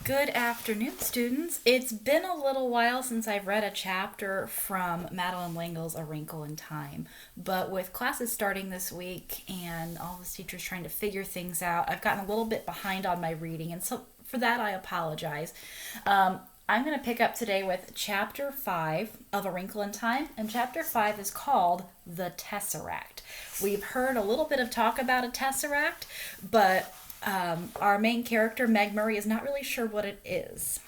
Good afternoon, students. It's been a little while since I've read a chapter from Madeline Langle's A Wrinkle in Time, but with classes starting this week and all the teachers trying to figure things out, I've gotten a little bit behind on my reading, and so for that I apologize. I'm going to pick up today with Chapter 5 of A Wrinkle in Time, and Chapter 5 is called The Tesseract. We've heard a little bit of talk about a Tesseract, but our main character, Meg Murray, is not really sure what it is.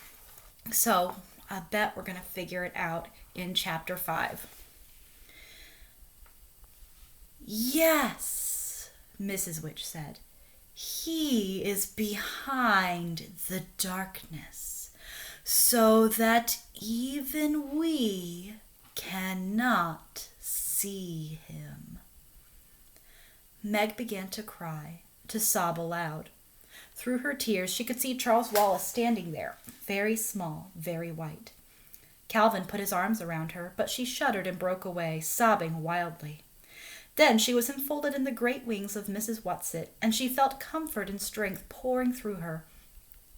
So I bet we're going to figure it out in Chapter 5. Yes, Mrs. Witch said. He is behind the darkness, so that even we cannot see him. Meg began to cry, to sob aloud. Through her tears, she could see Charles Wallace standing there, very small, very white. Calvin put his arms around her, but she shuddered and broke away, sobbing wildly. Then she was enfolded in the great wings of Mrs. Whatsit, and she felt comfort and strength pouring through her.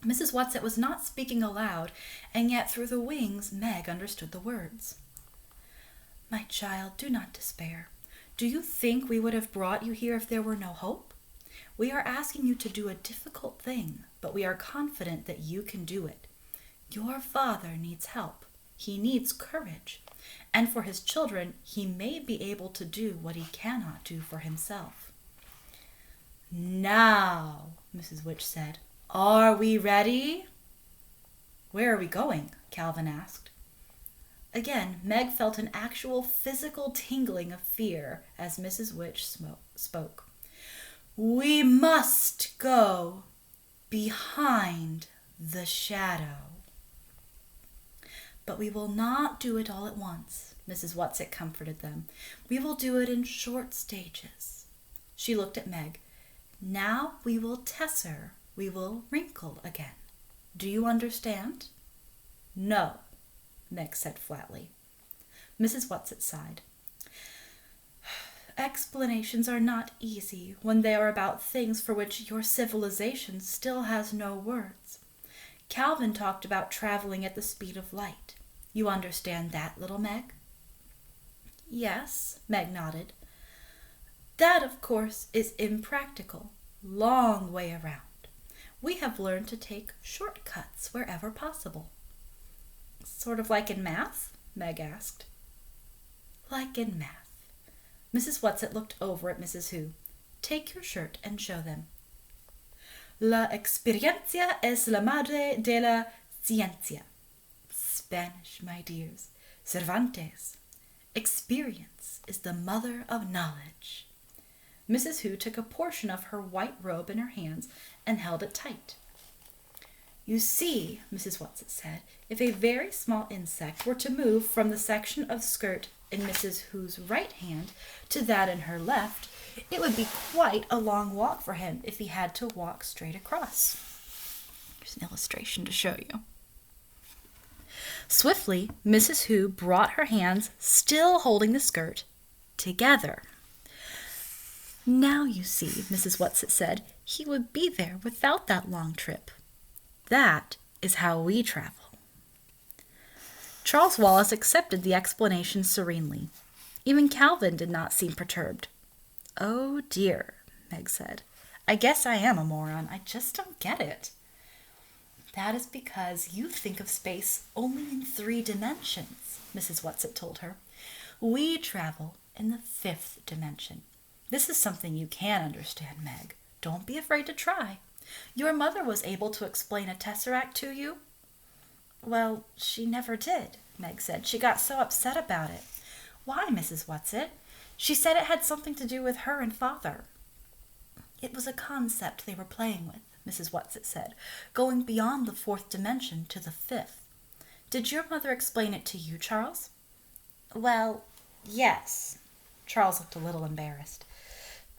Mrs. Whatsit was not speaking aloud, and yet through the wings Meg understood the words. My child, do not despair. Do you think we would have brought you here if there were no hope? We are asking you to do a difficult thing, but we are confident that you can do it. Your father needs help. He needs courage. And for his children, he may be able to do what he cannot do for himself. Now, Mrs. Witch said, are we ready? Where are we going? Calvin asked. Again, Meg felt an actual physical tingling of fear as Mrs. Witch spoke. We must go behind the shadow. But we will not do it all at once, Mrs. Whatsit comforted them. We will do it in short stages. She looked at Meg. Now we will tesser, we will wrinkle again. Do you understand? No, Meg said flatly. Mrs. Whatsit sighed. Explanations are not easy when they are about things for which your civilization still has no words. Calvin talked about traveling at the speed of light. You understand that, little Meg? Yes, Meg nodded. That, of course, is impractical. Long way around. We have learned to take shortcuts wherever possible. Sort of like in math? Meg asked. Like in math. Mrs. Whatsit looked over at Mrs. Who. Take your shirt and show them. La experiencia es la madre de la ciencia. Spanish, my dears. Cervantes. Experience is the mother of knowledge. Mrs. Who took a portion of her white robe in her hands and held it tight. You see, Mrs. Whatsit said, if a very small insect were to move from the section of skirt in Mrs. Who's right hand to that in her left, it would be quite a long walk for him if he had to walk straight across. Here's an illustration to show you. Swiftly, Mrs. Who brought her hands, still holding the skirt, together. Now you see, Mrs. Whatsit said, he would be there without that long trip. That is how we travel. Charles Wallace accepted the explanation serenely. Even Calvin did not seem perturbed. Oh dear, Meg said. I guess I am a moron. I just don't get it. That is because you think of space only in 3 dimensions, Mrs. Whatsit told her. We travel in the 5th dimension. This is something you can understand, Meg. Don't be afraid to try. Your mother was able to explain a tesseract to you? Well, she never did, Meg said. She got so upset about it. Why, Mrs. Whatsit? She said it had something to do with her and Father. It was a concept they were playing with, Mrs. Whatsit said, going beyond the 4th dimension to the 5th. Did your mother explain it to you, Charles? Well, yes. Charles looked a little embarrassed.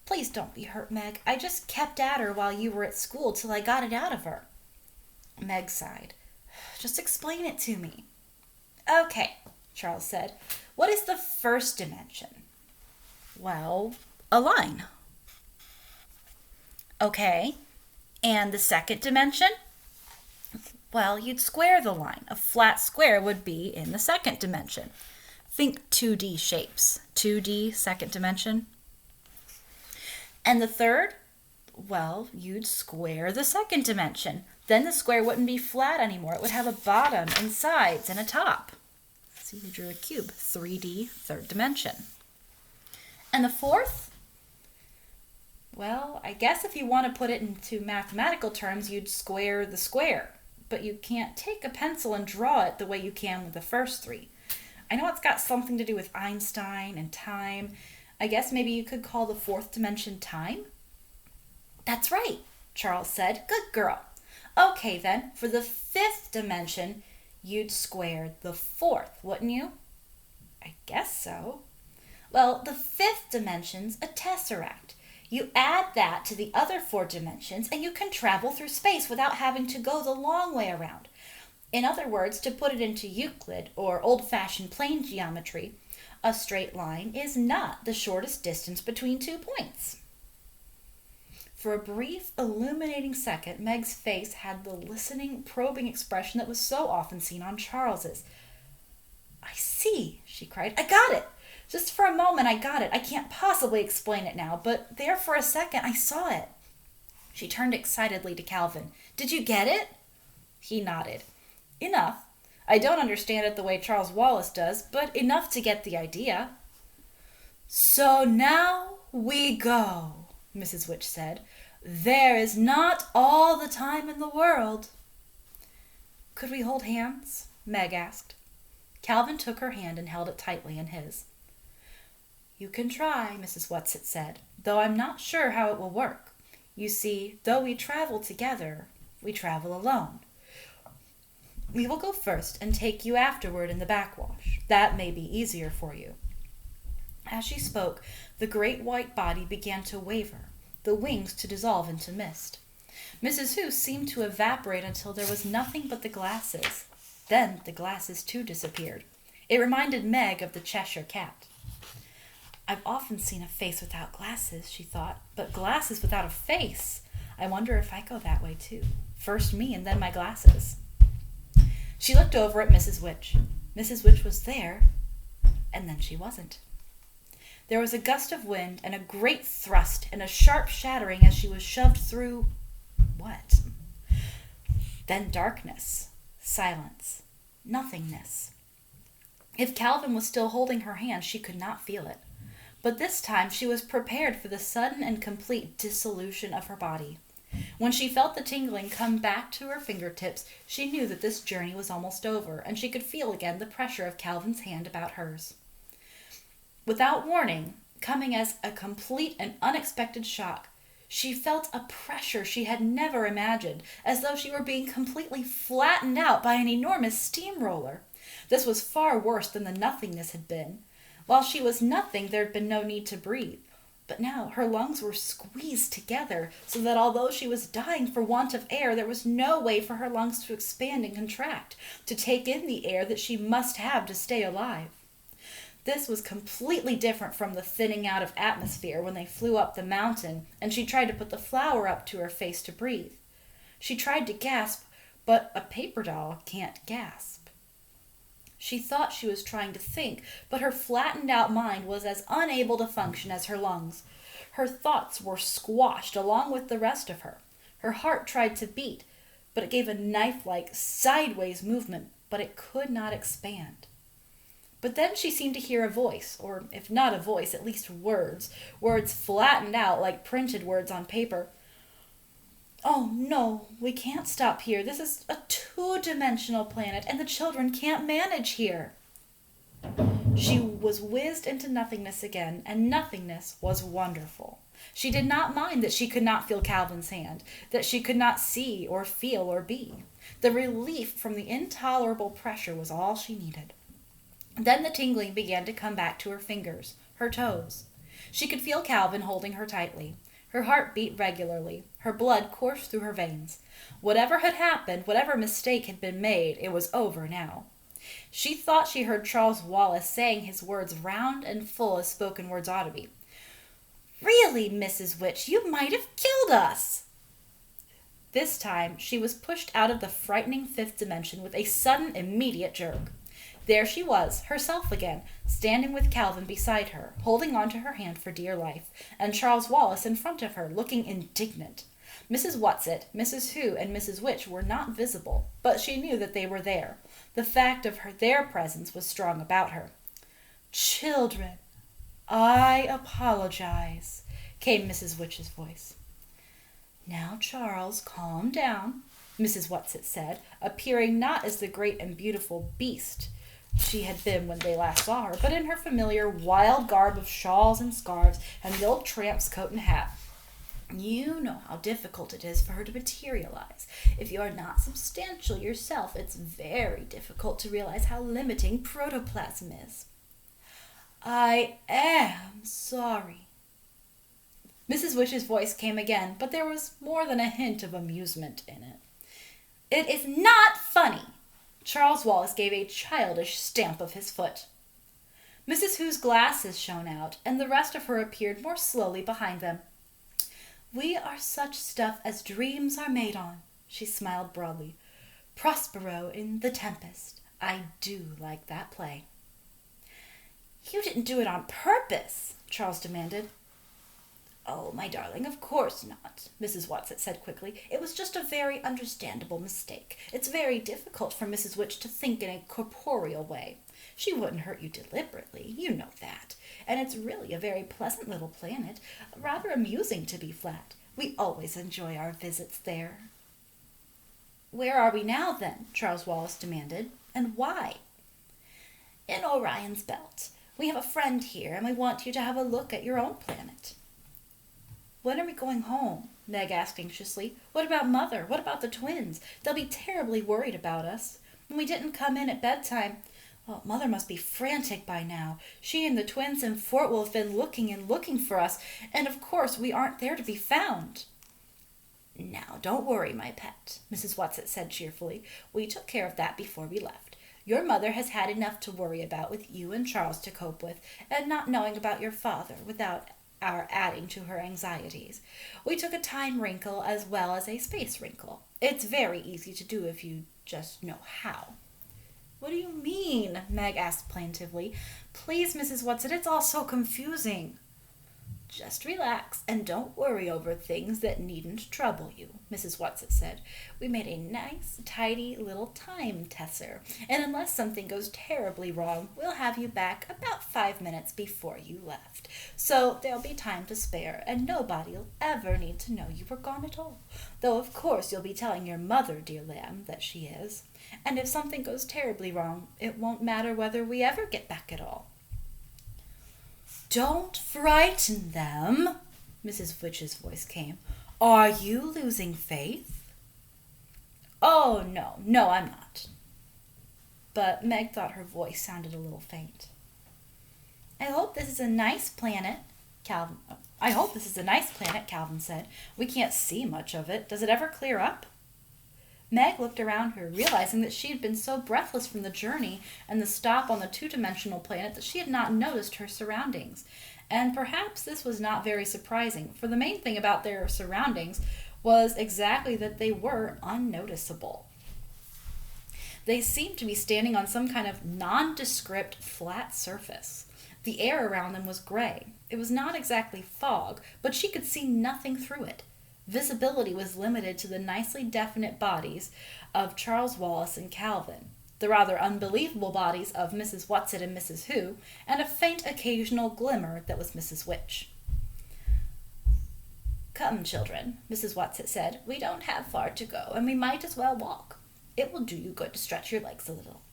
Please don't be hurt, Meg. I just kept at her while you were at school till I got it out of her. Meg sighed. Just explain it to me. Okay, Charles said. What is the 1st dimension? Well, a line. Okay. And the 2nd dimension? Well, you'd square the line. A flat square would be in the second dimension. Think 2D shapes. 2D, second dimension. And the third? Well, you'd square the second dimension. Then the square wouldn't be flat anymore. It would have a bottom and sides and a top. See, we drew a cube. 3D, third dimension. And the fourth? Well, I guess if you want to put it into mathematical terms, you'd square the square. But you can't take a pencil and draw it the way you can with the first three. I know it's got something to do with Einstein and time. I guess maybe you could call the fourth dimension time? That's right, Charles said. Good girl. Okay then, for the fifth dimension, you'd square the fourth, wouldn't you? I guess so. Well, the fifth dimension's a tesseract. You add that to the other 4 dimensions and you can travel through space without having to go the long way around. In other words, to put it into Euclid or old-fashioned plane geometry, a straight line is not the shortest distance between 2 points. For a brief, illuminating second, Meg's face had the listening, probing expression that was so often seen on Charles's. I see, she cried. I got it. Just for a moment I got it. I can't possibly explain it now, but there for a second I saw it. She turned excitedly to Calvin. Did you get it? He nodded. Enough. I don't understand it the way Charles Wallace does, but enough to get the idea. So now we go, Mrs. Witch said. There is not all the time in the world. Could we hold hands? Meg asked. Calvin took her hand and held it tightly in his. You can try, Mrs. Whatsit said, though I'm not sure how it will work. You see, though we travel together, we travel alone. We will go first and take you afterward in the backwash. That may be easier for you. As she spoke, the great white body began to waver, the wings to dissolve into mist. Mrs. Who seemed to evaporate until there was nothing but the glasses. Then the glasses too disappeared. It reminded Meg of the Cheshire Cat. I've often seen a face without glasses, she thought, but glasses without a face. I wonder if I go that way too. First me and then my glasses. She looked over at Mrs. Witch. Mrs. Witch was there, and then she wasn't. There was a gust of wind and a great thrust and a sharp shattering as she was shoved through... what? Then darkness, silence, nothingness. If Calvin was still holding her hand, she could not feel it. But this time she was prepared for the sudden and complete dissolution of her body. When she felt the tingling come back to her fingertips, she knew that this journey was almost over, and she could feel again the pressure of Calvin's hand about hers. Without warning, coming as a complete and unexpected shock, she felt a pressure she had never imagined, as though she were being completely flattened out by an enormous steamroller. This was far worse than the nothingness had been. While she was nothing, there had been no need to breathe. But now her lungs were squeezed together, so that although she was dying for want of air, there was no way for her lungs to expand and contract, to take in the air that she must have to stay alive. This was completely different from the thinning out of atmosphere when they flew up the mountain, and she tried to put the flower up to her face to breathe. She tried to gasp, but a paper doll can't gasp. She thought she was trying to think, but her flattened-out mind was as unable to function as her lungs. Her thoughts were squashed along with the rest of her. Her heart tried to beat, but it gave a knife-like, sideways movement, but it could not expand. But then she seemed to hear a voice, or if not a voice, at least words flattened out like printed words on paper. Oh, no, we can't stop here. This is a 2-dimensional planet, and the children can't manage here. She was whizzed into nothingness again, and nothingness was wonderful. She did not mind that she could not feel Calvin's hand, that she could not see or feel or be. The relief from the intolerable pressure was all she needed. Then the tingling began to come back to her fingers, her toes. She could feel Calvin holding her tightly. Her heart beat regularly. Her blood coursed through her veins. Whatever had happened, whatever mistake had been made, it was over now. She thought she heard Charles Wallace saying his words round and full as spoken words ought to be. Really, Mrs. Witch, you might have killed us. This time, she was pushed out of the frightening fifth dimension with a sudden, immediate jerk. There she was, herself again, standing with Calvin beside her, holding on to her hand for dear life, and Charles Wallace in front of her, looking indignant. Mrs. Whatsit, Mrs. Who, and Mrs. Witch were not visible, but she knew that they were there. The fact of their presence was strong about her. "Children, I apologize," came Mrs. Witch's voice. "Now, Charles, calm down," Mrs. Whatsit said, appearing not as the great and beautiful beast she had been when they last saw her, but in her familiar wild garb of shawls and scarves and the old tramp's coat and hat. "You know how difficult it is for her to materialize. If you are not substantial yourself, it's very difficult to realize how limiting protoplasm is." "I am sorry." Mrs. Witch's voice came again, but there was more than a hint of amusement in it. "It is not funny." Charles Wallace gave a childish stamp of his foot. Mrs. Who's glasses shone out, and the rest of her appeared more slowly behind them. "We are such stuff as dreams are made on," she smiled broadly. "Prospero in The Tempest. I do like that play." "You didn't do it on purpose," Charles demanded. "Oh, my darling, of course not," Mrs. Whatsit said quickly. "It was just a very understandable mistake. It's very difficult for Mrs. Witch to think in a corporeal way. She wouldn't hurt you deliberately, you know that. And it's really a very pleasant little planet, rather amusing to be flat. We always enjoy our visits there." "Where are we now, then?" Charles Wallace demanded. "And why?" "In Orion's belt. We have a friend here, and we want you to have a look at your own planet." "When are we going home?" Meg asked anxiously. "What about Mother? What about the twins? They'll be terribly worried about us. When we didn't come in at bedtime, well, Mother must be frantic by now. She and the twins and Fort will have been looking and looking for us, and of course we aren't there to be found." "Now, don't worry, my pet," Mrs. Whatsit said cheerfully. "We took care of that before we left. Your mother has had enough to worry about with you and Charles to cope with, and not knowing about your father without our adding to her anxieties. We took a time wrinkle as well as a space wrinkle. It's very easy to do if you just know how." "What do you mean?" Meg asked plaintively. "Please, Mrs. Whatsit, it's all so confusing." "Just relax and don't worry over things that needn't trouble you," Mrs. Whatsit said. "We made a nice, tidy little time tesser, and unless something goes terribly wrong, we'll have you back about 5 minutes before you left. So there'll be time to spare, and nobody'll ever need to know you were gone at all. Though, of course, you'll be telling your mother, dear lamb, that she is. And if something goes terribly wrong, it won't matter whether we ever get back at all." "Don't frighten them," Mrs. Witch's voice came. "Are you losing faith?" "Oh, no, I'm not." But Meg thought her voice sounded a little faint. I hope this is a nice planet," Calvin said. "We can't see much of it. Does it ever clear up?" Meg looked around her, realizing that she had been so breathless from the journey and the stop on the two-dimensional planet that she had not noticed her surroundings. And perhaps this was not very surprising, for the main thing about their surroundings was exactly that they were unnoticeable. They seemed to be standing on some kind of nondescript flat surface. The air around them was gray. It was not exactly fog, but she could see nothing through it. Visibility was limited to the nicely definite bodies of Charles Wallace and Calvin, the rather unbelievable bodies of Mrs. Whatsit and Mrs. Who, and a faint occasional glimmer that was Mrs. Witch. "Come, children," Mrs. Whatsit said. "We don't have far to go, and we might as well walk. It will do you good to stretch your legs a little."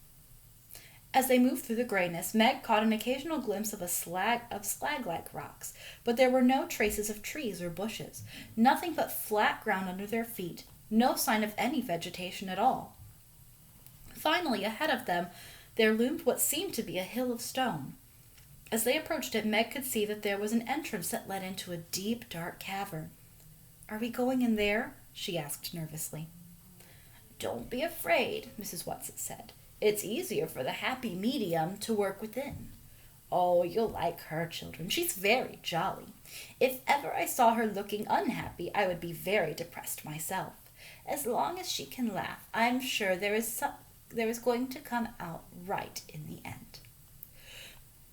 As they moved through the grayness, Meg caught an occasional glimpse of slag-like rocks, but there were no traces of trees or bushes, nothing but flat ground under their feet, no sign of any vegetation at all. Finally, ahead of them, there loomed what seemed to be a hill of stone. As they approached it, Meg could see that there was an entrance that led into a deep, dark cavern. "Are we going in there?" she asked nervously. "Don't be afraid," Mrs. Whatsit said. "It's easier for the happy medium to work within. Oh, you'll like her, children. She's very jolly. If ever I saw her looking unhappy, I would be very depressed myself. As long as she can laugh, I'm sure there is going to come out right in the end.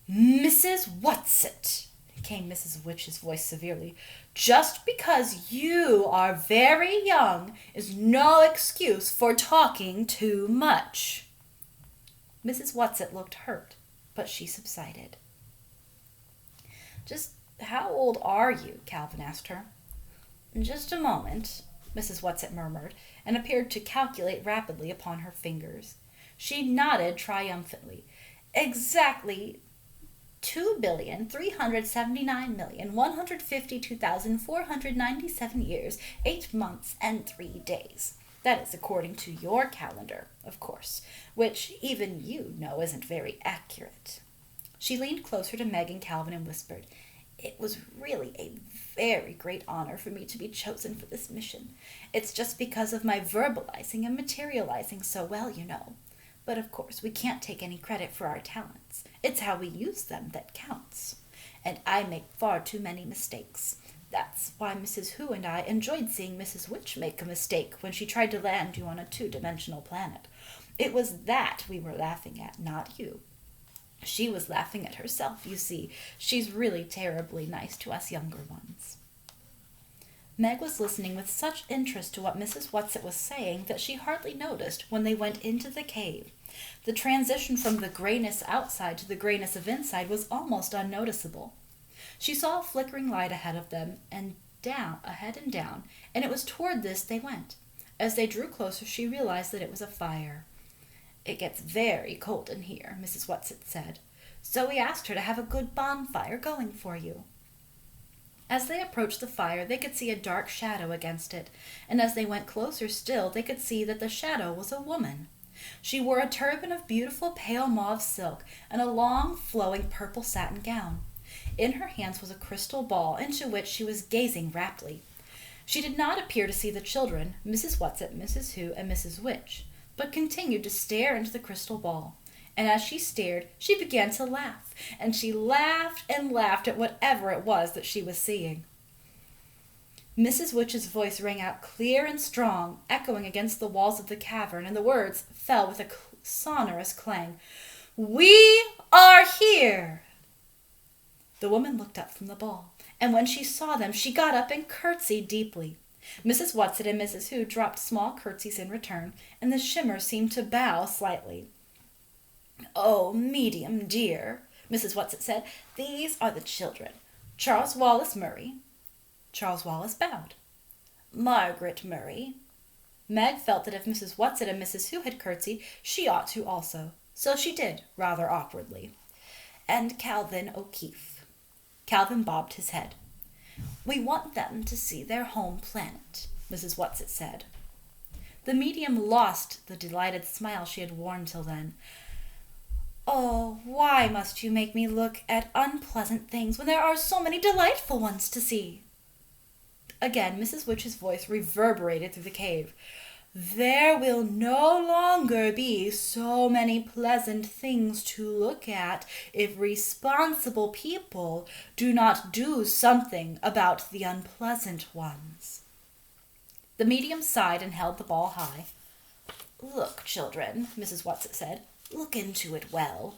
Mrs. Whatsit, came Mrs. Witch's voice severely, just because you are very young is no excuse for talking too much. Mrs. Whatsit looked hurt, but she subsided. Just how old are you? Calvin asked her. Just a moment, Mrs. Whatsit murmured, and appeared to calculate rapidly upon her fingers. She nodded triumphantly. Exactly 2,379,152,497 years, 8 months, and 3 days. That is according to your calendar, of course, which even you know isn't very accurate. She leaned closer to Meg and Calvin and whispered, It was really a very great honor for me to be chosen for this mission. It's just because of my verbalizing and materializing so well, you know. But of course, we can't take any credit for our talents. It's how we use them that counts. And I make far too many mistakes. That's why Mrs. Who and I enjoyed seeing Mrs. Witch make a mistake when she tried to land you on a 2-dimensional planet. It was that we were laughing at, not you. She was laughing at herself, you see. She's really terribly nice to us younger ones. Meg was listening with such interest to what Mrs. Whatsit was saying that she hardly noticed when they went into the cave. The transition from the grayness outside to the grayness of inside was almost unnoticeable. She saw a flickering light ahead of them, and ahead and down, and it was toward this they went. As they drew closer, she realized that it was a fire. It gets very cold in here, Mrs. Whatsit said, so we asked her to have a good bonfire going for you. As they approached the fire, they could see a dark shadow against it, and as they went closer still, they could see that the shadow was a woman. She wore a turban of beautiful pale mauve silk and a long, flowing purple satin gown. In her hands was a crystal ball into which she was gazing raptly. She did not appear to see the children, Mrs. Whatsit, Mrs. Who, and Mrs. Witch, but continued to stare into the crystal ball. And as she stared, she began to laugh, and she laughed and laughed at whatever it was that she was seeing. Mrs. Witch's voice rang out clear and strong, echoing against the walls of the cavern, and the words fell with a sonorous clang. We are here! The woman looked up from the ball, and when she saw them, she got up and curtsied deeply. Mrs. Whatsit and Mrs. Who dropped small curtsies in return, and the shimmer seemed to bow slightly. Oh, medium dear, Mrs. Whatsit said, these are the children. Charles Wallace Murray. Charles Wallace bowed. Margaret Murray. Meg felt that if Mrs. Whatsit and Mrs. Who had curtsied, she ought to also, so she did, rather awkwardly. And Calvin O'Keefe. Calvin bobbed his head. We want them to see their home planet, Mrs. Whatsit said. The medium lost the delighted smile she had worn till then. Oh, why must you make me look at unpleasant things when there are so many delightful ones to see? Again, Mrs. Witch's voice reverberated through the cave. There will no longer be so many pleasant things to look at if responsible people do not do something about the unpleasant ones. The medium sighed and held the ball high. Look, children, Mrs. Whatsit said. Look into it well.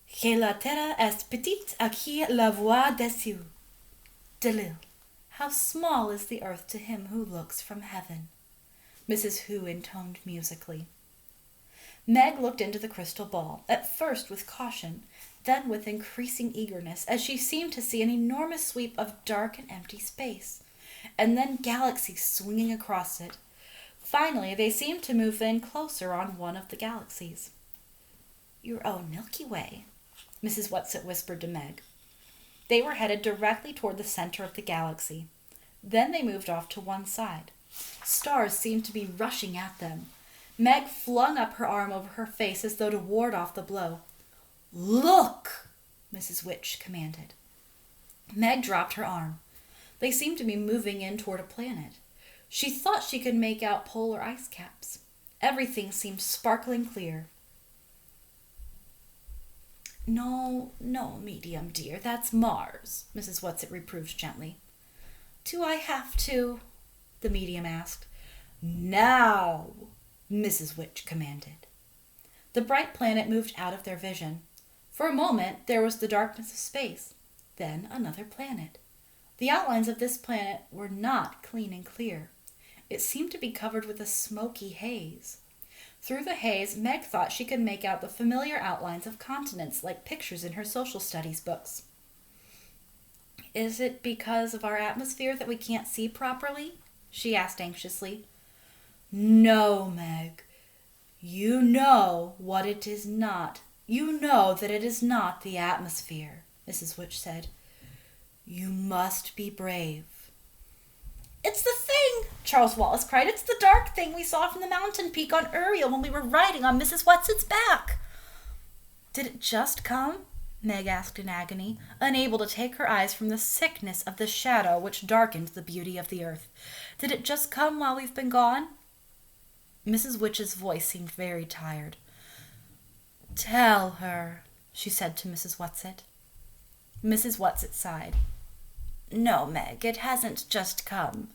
Que la terre est petite à qui la voit dessus. Delil. How small is the earth to him who looks from heaven. Mrs. Who intoned musically. Meg looked into the crystal ball, at first with caution, then with increasing eagerness, as she seemed to see an enormous sweep of dark and empty space, and then galaxies swinging across it. Finally, they seemed to move in closer on one of the galaxies. Your own Milky Way, Mrs. Whatsit whispered to Meg. They were headed directly toward the center of the galaxy. Then they moved off to one side. Stars seemed to be rushing at them. Meg flung up her arm over her face as though to ward off the blow. Look, Mrs. Witch commanded. Meg dropped her arm. They seemed to be moving in toward a planet. She thought she could make out polar ice caps. Everything seemed sparkling clear. No, medium dear, that's Mars, Mrs. Whatsit reproved gently. Do I have to? the medium asked. Now, Mrs. Witch commanded. The bright planet moved out of their vision. For a moment there was the darkness of space, then another planet. The outlines of this planet were not clean and clear. It seemed to be covered with a smoky haze. Through the haze, Meg thought she could make out the familiar outlines of continents like pictures in her social studies books. Is it because of our atmosphere that we can't see properly? She asked anxiously. No, Meg. You know what it is not. You know that it is not the atmosphere, Mrs. Witch said. You must be brave. It's the thing, Charles Wallace cried. It's the dark thing we saw from the mountain peak on Uriel when we were riding on Mrs. Whatsit's back. Did it just come? Meg asked in agony, unable to take her eyes from the sickness of the shadow which darkened the beauty of the earth. Did it just come while we've been gone? Mrs. Witch's voice seemed very tired. Tell her, she said to Mrs. Whatsit. Mrs. Whatsit sighed. No, Meg, it hasn't just come.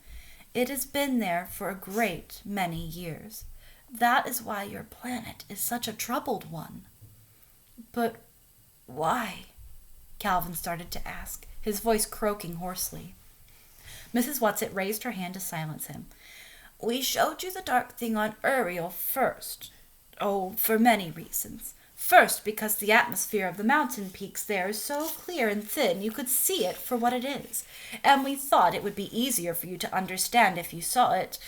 It has been there for a great many years. That is why your planet is such a troubled one. But why? Calvin started to ask, his voice croaking hoarsely. Mrs. Whatsit raised her hand to silence him. We showed you the dark thing on Uriel first. Oh, for many reasons. First, because the atmosphere of the mountain peaks there is so clear and thin you could see it for what it is. And we thought it would be easier for you to understand if you saw it,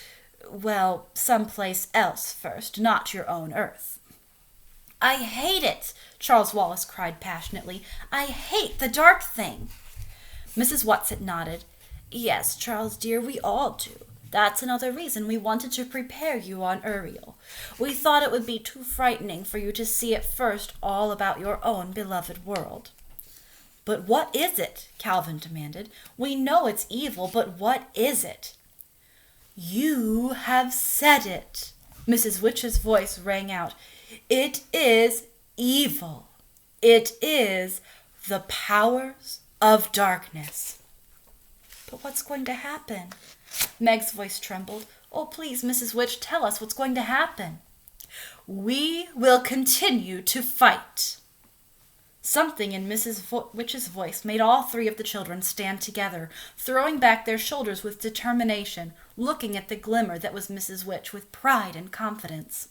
well, someplace else first, not your own Earth. I hate it, Charles Wallace cried passionately. I hate the dark thing. Mrs. Whatsit nodded. Yes, Charles dear, we all do. That's another reason we wanted to prepare you on Uriel. We thought it would be too frightening for you to see at first all about your own beloved world. But what is it? Calvin demanded. We know it's evil, but what is it? You have said it. Mrs. Witch's voice rang out. It is evil. It is the powers of darkness. But what's going to happen? Meg's voice trembled. Oh, please, Mrs. Witch, tell us what's going to happen. We will continue to fight. Something in Mrs. Witch's voice made all three of the children stand together, throwing back their shoulders with determination, looking at the glimmer that was Mrs. Witch with pride and confidence.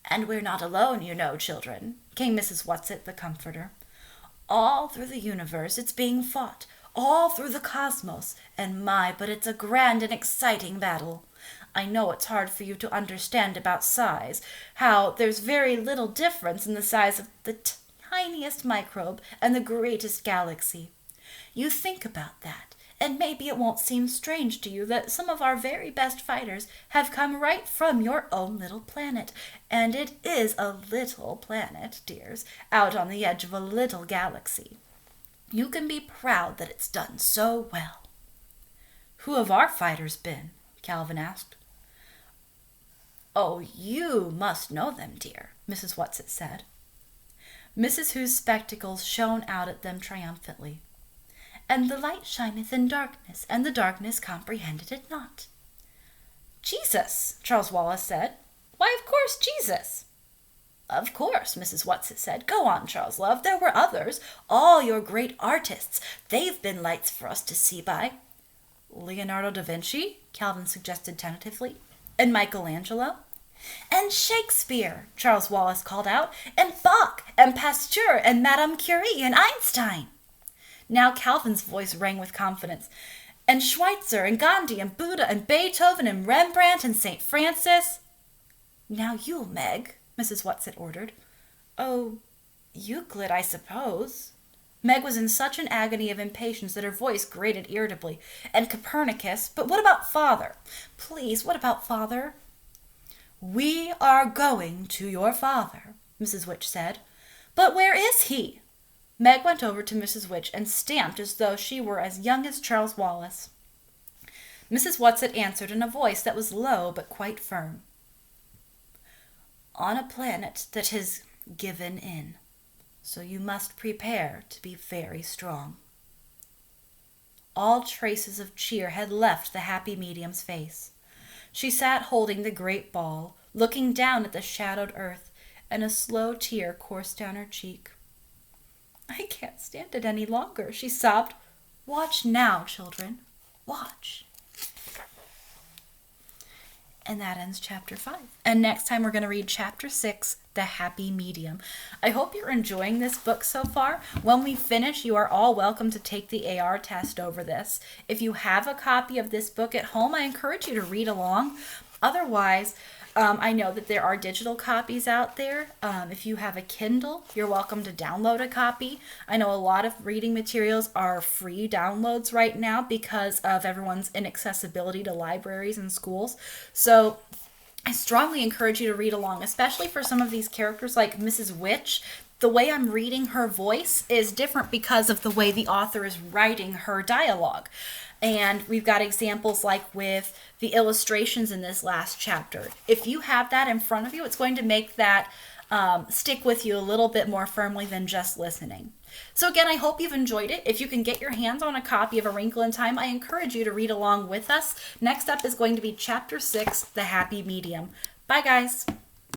And we're not alone, you know, children, came Mrs. Whatsit, the comforter. All through the universe it's being fought, all through the cosmos, and but it's a grand and exciting battle. I know it's hard for you to understand about size, how there's very little difference in the size of the tiniest microbe and the greatest galaxy. You think about that, and maybe it won't seem strange to you that some of our very best fighters have come right from your own little planet, and it is a little planet, dears, out on the edge of a little galaxy. You can be proud that it's done so well. Who have our fighters been? Calvin asked. Oh, you must know them, dear, Mrs. Whatsit said. Mrs. Who's spectacles shone out at them triumphantly. And the light shineth in darkness, and the darkness comprehended it not. Jesus, Charles Wallace said. Why, of course, Jesus. Of course, Mrs. Whatsit said. Go on, Charles, love. There were others. All your great artists. They've been lights for us to see by. Leonardo da Vinci, Calvin suggested tentatively. And Michelangelo. And Shakespeare, Charles Wallace called out. And Bach, and Pasteur, and Madame Curie, and Einstein. Now Calvin's voice rang with confidence. And Schweitzer, and Gandhi, and Buddha, and Beethoven, and Rembrandt, and St. Francis. Now you, Meg, Mrs. Whatsit ordered. Oh, Euclid, I suppose. Meg was in such an agony of impatience that her voice grated irritably. And Copernicus, but what about Father? Please, what about Father? We are going to your father, Mrs. Witch said. But where is he? Meg went over to Mrs. Witch and stamped as though she were as young as Charles Wallace. Mrs. Whatsit answered in a voice that was low but quite firm. On a planet that has given in, so you must prepare to be very strong. all traces of cheer had left the happy medium's face. She sat holding the great ball, looking down at the shadowed earth, and a slow tear coursed down her cheek. I can't stand it any longer, she sobbed. Watch now, children. Watch. And that ends chapter 5. And next time we're going to read chapter 6, The Happy Medium. I hope you're enjoying this book so far. When we finish, you are all welcome to take the AR test over this. If you have a copy of this book at home, I encourage you to read along. Otherwise, I know that there are digital copies out there. If you have a Kindle, you're welcome to download a copy. I know a lot of reading materials are free downloads right now because of everyone's inaccessibility to libraries and schools. So I strongly encourage you to read along, especially for some of these characters like Mrs. Witch. The way I'm reading her voice is different because of the way the author is writing her dialogue. And we've got examples like with the illustrations in this last chapter. If you have that in front of you, it's going to make that stick with you a little bit more firmly than just listening. So again, I hope you've enjoyed it. If you can get your hands on a copy of A Wrinkle in Time, I encourage you to read along with us. Next up is going to be Chapter 6, The Happy Medium. Bye, guys.